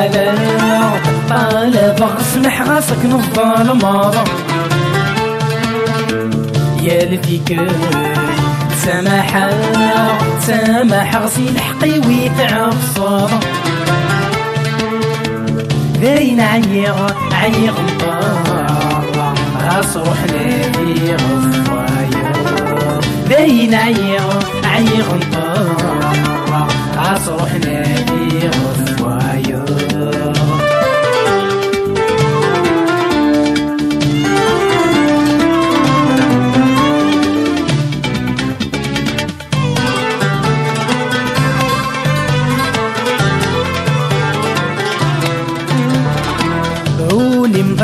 سغلا طالب اسمح غاسك نفضل مرة يا الفكر سماحة سماحة غسيل حقي ويتعب صارة باين عيغ مطارة غاس روحنا في غفايا باين عيغ مطارة غاس روحنا في غفايا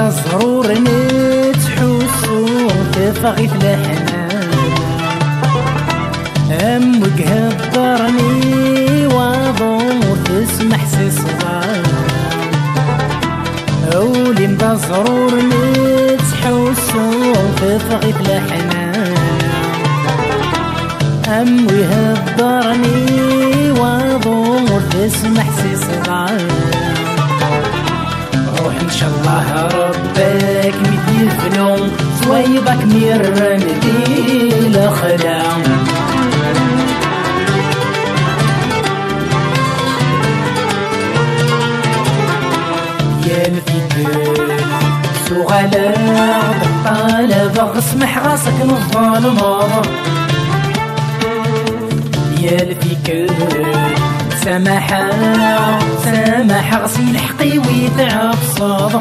الزرور نتحوسو تفغي فلحنا وجه الضرني وضمور تسمح صغار أولي مضى الزرور نتحوسو تفغي فلحنا وجه الضرني وضمور تسمح صغار روح ان شاء الله ربك مدير فنون صويبك ميرن دي الاخلاق يا الفكر سغلا طالب اسمح غاسك نفضل مرة يا الفكر سماحة سماحة غسيل حقي ويتعب صادم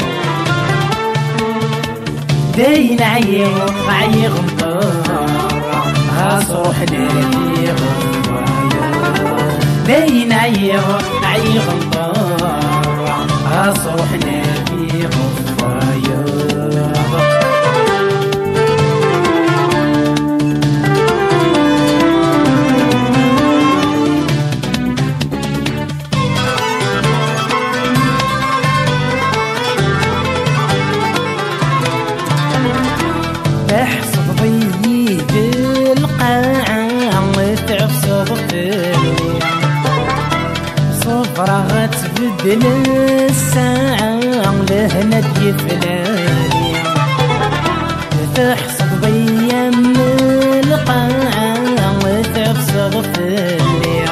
باين عيغ مطارة غاس روحنا في غفايا باين عيغ مطارة غاس روحنا في غفايا احسب ضيي بالقاعة وتعب صبرتني صفرة غتبدل الساعة لهنا ديفلاني تحسب ضيا من القاعة وتعب صبرتني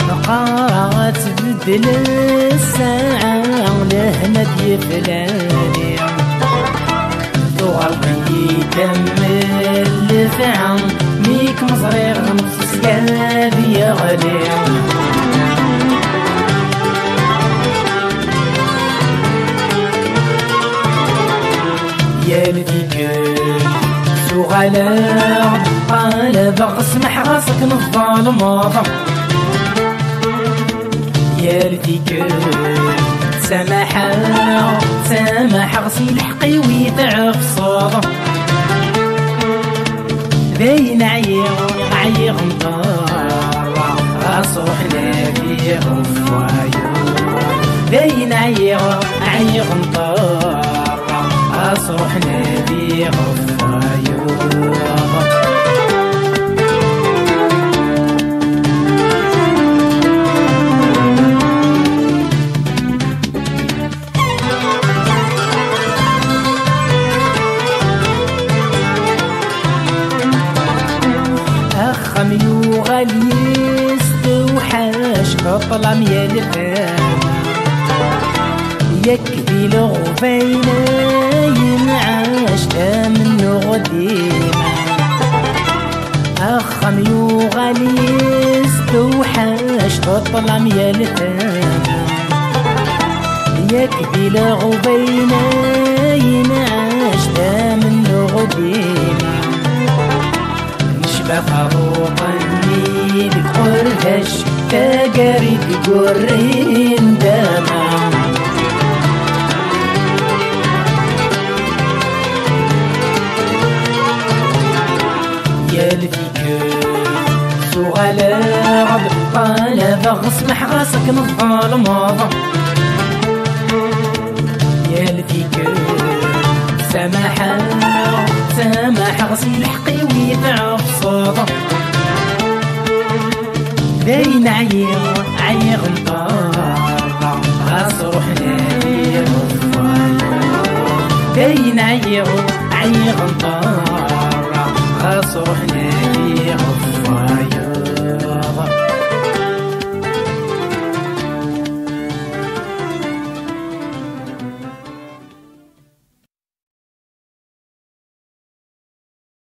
نقارة غتبدل الساعة لهنا ديفلاني غلطي يكمل الفعم ميك مصريغ نفس سكابي يا غالي يا الفكر سغلا طالب اسمح غاسك نفضل مرة يا الفكر سماحة سماحة غسيل حقي ويتعب صادة باين عيغ مطارة غاس روحنا في غفايا باين عيغ مطارة غاس روحنا في غفايا خميو غالي استوحاش كطلع ميا الفام يكفي لغفينا ينعاش منو غديما خميو غالي استوحاش كطلع ميا الفام يكفي لغفينا ينعاش منو غديما فروقني بقرهش تجاري تجرين دما يا الفكر سغلا طالب اسمح غاسك نفضل مرة يا الفكر سماحة سماحة غسيل حقي ويتعب صادة باين عيغ مطارة كاين عيغ نطار غاص روحنا في غفايا